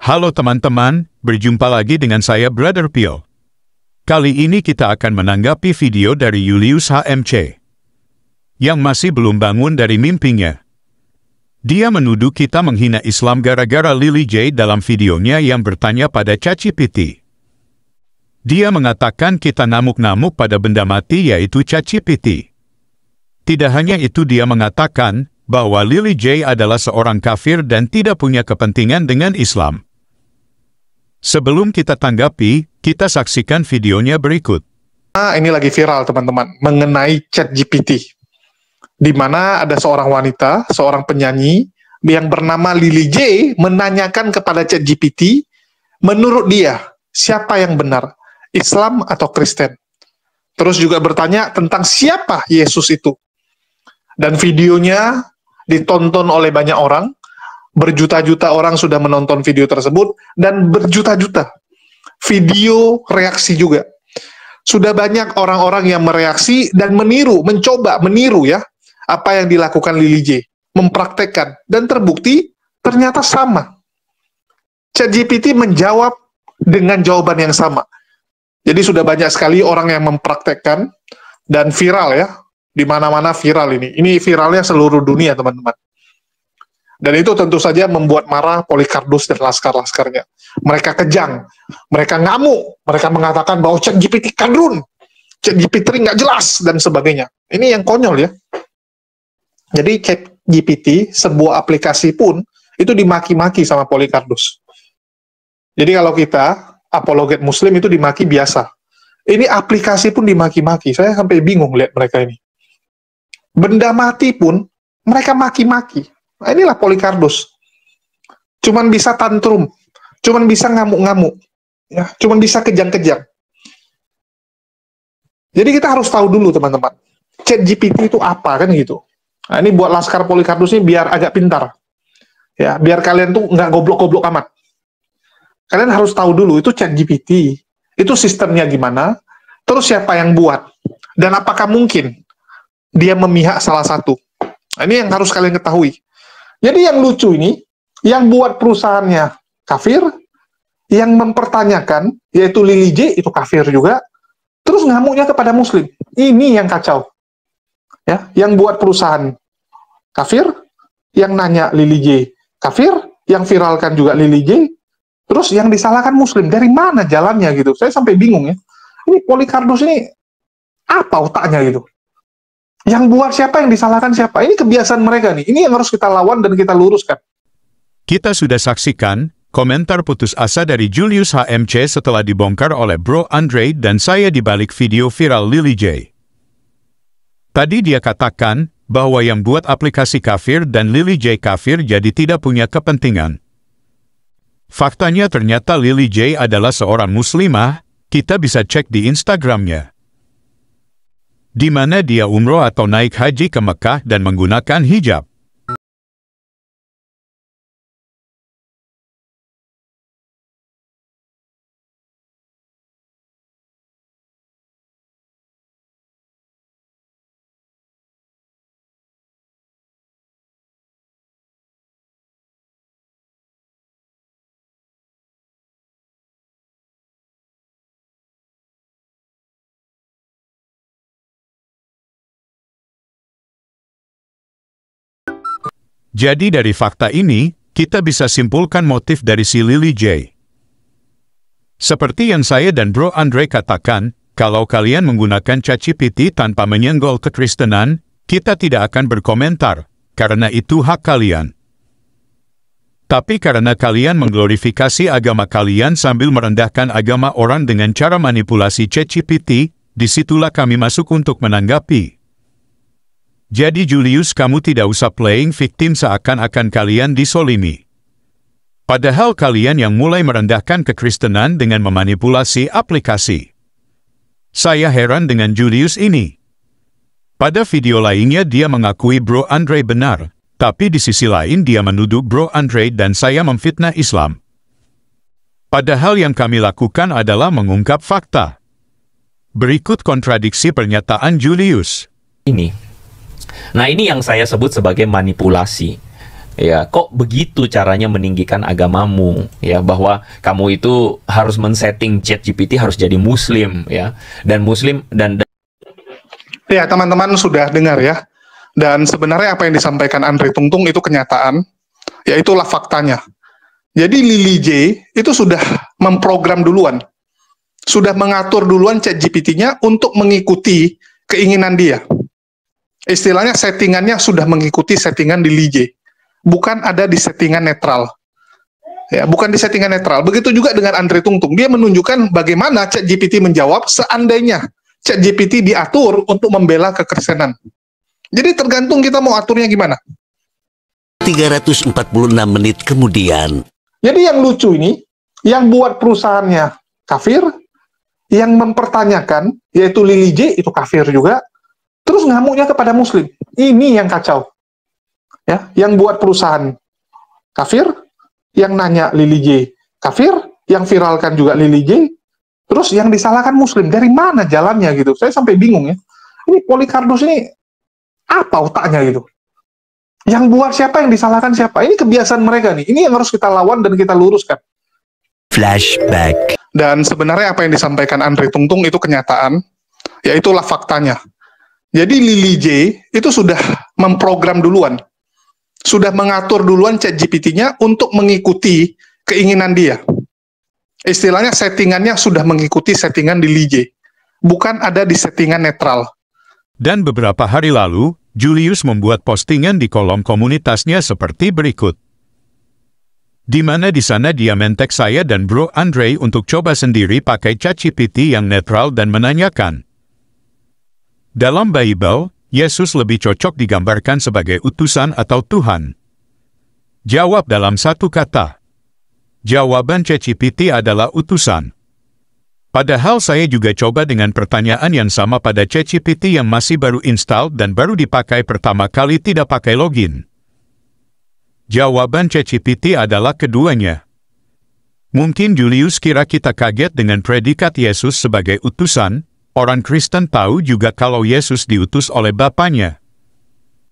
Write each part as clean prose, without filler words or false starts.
Halo teman-teman, berjumpa lagi dengan saya Brother Pio. Kali ini kita akan menanggapi video dari Julius HMC yang masih belum bangun dari mimpinya. Dia menuduh kita menghina Islam gara-gara Lily J dalam videonya yang bertanya pada ChatGPT. Dia mengatakan kita namuk-namuk pada benda mati yaitu ChatGPT. Tidak hanya itu, dia mengatakan bahwa Lily J adalah seorang kafir dan tidak punya kepentingan dengan Islam. Sebelum kita tanggapi, kita saksikan videonya berikut. Ini lagi viral teman-teman, mengenai ChatGPT. Di mana ada seorang wanita, seorang penyanyi, yang bernama Lily J menanyakan kepada ChatGPT, menurut dia, siapa yang benar, Islam atau Kristen? Terus juga bertanya tentang siapa Yesus itu. Dan videonya ditonton oleh banyak orang, berjuta-juta orang sudah menonton video tersebut, dan berjuta-juta video reaksi juga. Sudah banyak orang-orang yang mereaksi dan mencoba meniru ya, apa yang dilakukan Lily J, mempraktekkan, dan terbukti ternyata sama. ChatGPT menjawab dengan jawaban yang sama. Jadi sudah banyak sekali orang yang mempraktekkan, dan viral ya, di mana-mana viral ini. Ini viralnya seluruh dunia teman-teman. Dan itu tentu saja membuat marah Polycarpus dan laskar-laskarnya. Mereka kejang, mereka ngamuk, mereka mengatakan bahwa ChatGPT kadrun, ChatGPT nggak jelas, dan sebagainya. Ini yang konyol ya. Jadi ChatGPT, sebuah aplikasi pun, itu dimaki-maki sama Polycarpus. Jadi kalau kita, apologet muslim itu dimaki biasa. Ini aplikasi pun dimaki-maki, saya sampai bingung lihat mereka ini. Benda mati pun, mereka maki-maki. Nah, inilah Polycarpus. Cuman bisa tantrum, cuman bisa ngamuk-ngamuk, ya, cuman bisa kejang-kejang. Jadi kita harus tahu dulu teman-teman, ChatGPT itu apa kan gitu. Nah, ini buat laskar Polycarpus ini biar agak pintar, ya, biar kalian tuh nggak goblok-goblok amat. Kalian harus tahu dulu itu ChatGPT, itu sistemnya gimana, terus siapa yang buat, dan apakah mungkin dia memihak salah satu. Nah, ini yang harus kalian ketahui. Jadi yang lucu ini, yang buat perusahaannya kafir, yang mempertanyakan, yaitu Lily J, itu kafir juga, terus ngamuknya kepada muslim. Ini yang kacau. Ya, yang buat perusahaan kafir, yang nanya Lily J kafir, yang viralkan juga Lily J, terus yang disalahkan muslim. Dari mana jalannya gitu? Saya sampai bingung ya. Ini Polycarpus ini, apa otaknya gitu? Yang buat siapa, yang disalahkan siapa? Ini kebiasaan mereka nih. Ini yang harus kita lawan dan kita luruskan. Kita sudah saksikan komentar putus asa dari Julius HMC setelah dibongkar oleh Bro Andre dan saya di balik video viral Lily J. Tadi dia katakan bahwa yang buat aplikasi kafir dan Lily J kafir jadi tidak punya kepentingan. Faktanya ternyata Lily J adalah seorang muslimah, kita bisa cek di Instagramnya, di mana dia umroh atau naik haji ke Mekah dan menggunakan hijab. Jadi dari fakta ini, kita bisa simpulkan motif dari si Lily J. Seperti yang saya dan Bro Andre katakan, kalau kalian menggunakan ChatGPT tanpa menyenggol kekristenan, kita tidak akan berkomentar, karena itu hak kalian. Tapi karena kalian mengglorifikasi agama kalian sambil merendahkan agama orang dengan cara manipulasi ChatGPT, disitulah kami masuk untuk menanggapi. Jadi Julius, kamu tidak usah playing victim seakan-akan kalian disolimi. Padahal kalian yang mulai merendahkan kekristenan dengan memanipulasi aplikasi. Saya heran dengan Julius ini. Pada video lainnya dia mengakui Bro Andre benar, tapi di sisi lain dia menuduh Bro Andre dan saya memfitnah Islam. Padahal yang kami lakukan adalah mengungkap fakta. Berikut kontradiksi pernyataan Julius. Nah, ini yang saya sebut sebagai manipulasi. Ya, kok begitu caranya meninggikan agamamu? Ya, bahwa kamu itu harus men-setting ChatGPT harus jadi Muslim, ya, dan Muslim dan Ya, teman-teman sudah dengar ya. Dan sebenarnya apa yang disampaikan Andre Tungtung itu kenyataan, ya itulah faktanya. Jadi Lily J itu sudah memprogram duluan, sudah mengatur duluan ChatGPT-nya untuk mengikuti keinginan dia. Istilahnya settingannya sudah mengikuti settingan Lily J. Bukan ada di settingan netral. Ya, bukan di settingan netral. Begitu juga dengan Andre Tungtung. Dia menunjukkan bagaimana ChatGPT menjawab seandainya ChatGPT diatur untuk membela kekristenan. Jadi tergantung kita mau aturnya gimana. 346 menit kemudian. Jadi yang lucu ini, yang buat perusahaannya kafir, yang mempertanyakan, yaitu Lily J, itu kafir juga, terus ngamuknya kepada Muslim. Ini yang kacau. Ya, yang buat perusahaan kafir, yang nanya Lily J kafir, yang viralkan juga Lily J, terus yang disalahkan Muslim. Dari mana jalannya gitu? Saya sampai bingung ya. Ini Polycardos ini apa otaknya gitu? Yang buat siapa, yang disalahkan siapa? Ini kebiasaan mereka nih. Ini yang harus kita lawan dan kita luruskan. Flashback. Dan sebenarnya apa yang disampaikan Andre Tungtung itu kenyataan, ya itulah faktanya. Jadi Lily J itu sudah memprogram duluan, sudah mengatur duluan ChatGPT-nya untuk mengikuti keinginan dia. Istilahnya settingannya sudah mengikuti settingan Lily J. Bukan ada di settingan netral. Dan beberapa hari lalu, Julius membuat postingan di kolom komunitasnya seperti berikut. Di mana di sana dia mentek saya dan Bro Andre untuk coba sendiri pakai ChatGPT yang netral dan menanyakan. Dalam Bible, Yesus lebih cocok digambarkan sebagai utusan atau Tuhan? Jawab dalam satu kata. Jawaban ChatGPT adalah utusan. Padahal saya juga coba dengan pertanyaan yang sama pada ChatGPT yang masih baru install dan baru dipakai pertama kali tidak pakai login. Jawaban ChatGPT adalah keduanya. Mungkin Julius kira kita kaget dengan predikat Yesus sebagai utusan. Orang Kristen tahu juga kalau Yesus diutus oleh Bapanya.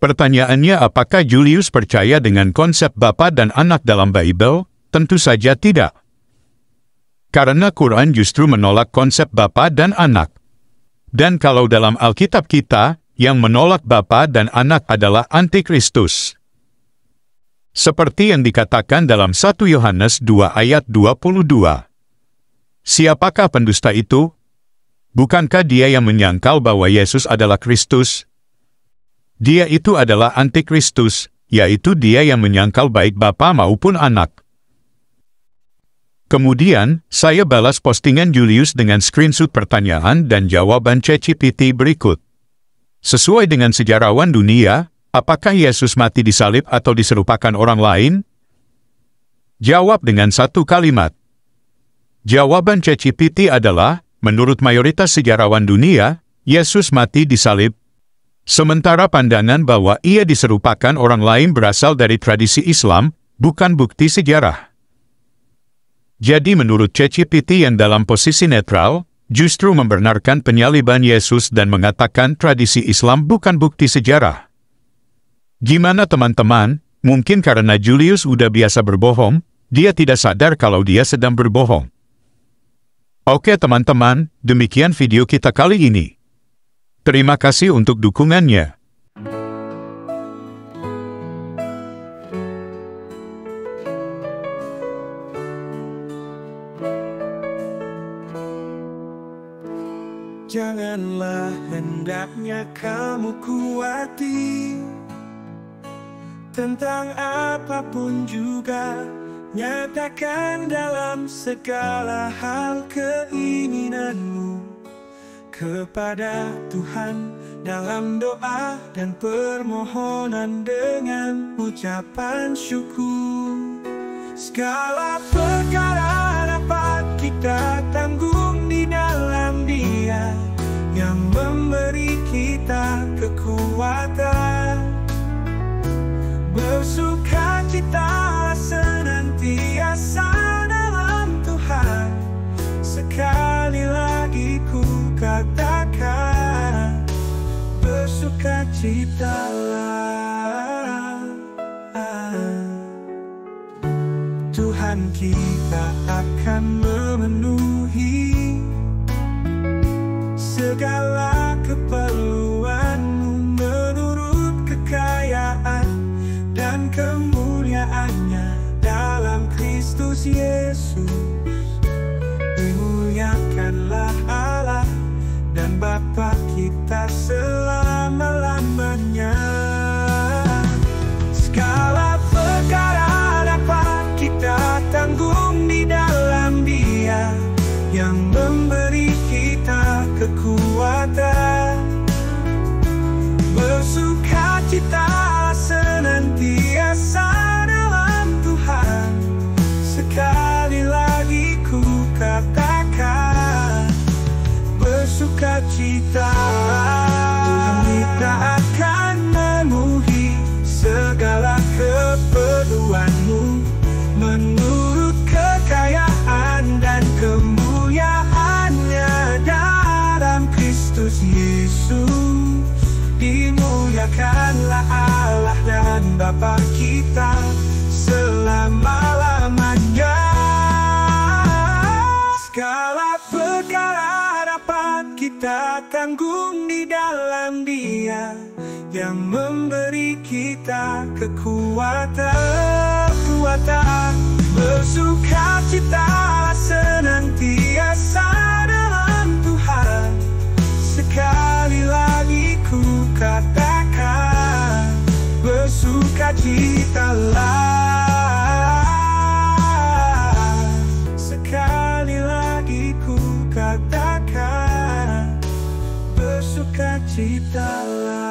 Pertanyaannya, apakah Julius percaya dengan konsep Bapa dan Anak dalam Bible? Tentu saja tidak. Karena Quran justru menolak konsep Bapa dan Anak. Dan kalau dalam Alkitab kita, yang menolak Bapa dan Anak adalah Antikristus. Seperti yang dikatakan dalam 1 Yohanes 2 ayat 22. Siapakah pendusta itu? Bukankah dia yang menyangkal bahwa Yesus adalah Kristus? Dia itu adalah Antikristus, yaitu dia yang menyangkal baik Bapa maupun Anak. Kemudian, saya balas postingan Julius dengan screenshot pertanyaan dan jawaban ChatGPT berikut. Sesuai dengan sejarawan dunia, apakah Yesus mati disalib atau diserupakan orang lain? Jawab dengan satu kalimat. Jawaban ChatGPT adalah, menurut mayoritas sejarawan dunia, Yesus mati disalib. Sementara pandangan bahwa ia diserupakan orang lain berasal dari tradisi Islam, bukan bukti sejarah. Jadi menurut ChatGPT yang dalam posisi netral, justru membenarkan penyaliban Yesus dan mengatakan tradisi Islam bukan bukti sejarah. Gimana teman-teman? Mungkin karena Julius udah biasa berbohong, dia tidak sadar kalau dia sedang berbohong. Oke teman-teman, demikian video kita kali ini. Terima kasih untuk dukungannya. Janganlah hendaknya kamu kuati tentang apapun juga, nyatakan dalam segala hal keinginanmu kepada Tuhan dalam doa dan permohonan dengan ucapan syukur. Segala perkara dapat kita tanggung di dalam Dia yang memberi kita kekuatan. Bersukacita senantiasa dalam Tuhan. Sekali lagi ku katakan, bersukacitalah. Tuhan kita akan memenuhi segala keperluanmu menurut kekayaan dan kemuliaannya dalam Kristus Yesus. Dimuliakanlah Allah dan Bapa kita selama-lamanya. Segala perkara dapat kita tanggung di dalam Dia yang memberi kita kekuatan. Bersukacita senantiasa dalam Tuhan. Sekali lagi ku katakan, bersukacita. Tuhan kita akan memenuhi segala keperluanmu menurut kekayaan dan kemuliaannya dalam Kristus Yesus. Dimuliakanlah Allah dan Bapa kita selama-lamanya. Segala perkara dapat kita tanggung di dalam Dia yang memberi kita kekuatan. Bersukacita senantiasa dalam Tuhan. Sekali lagi ku katakan, bersukacitalah. Sekali lagi ku katakan, bersukacitalah.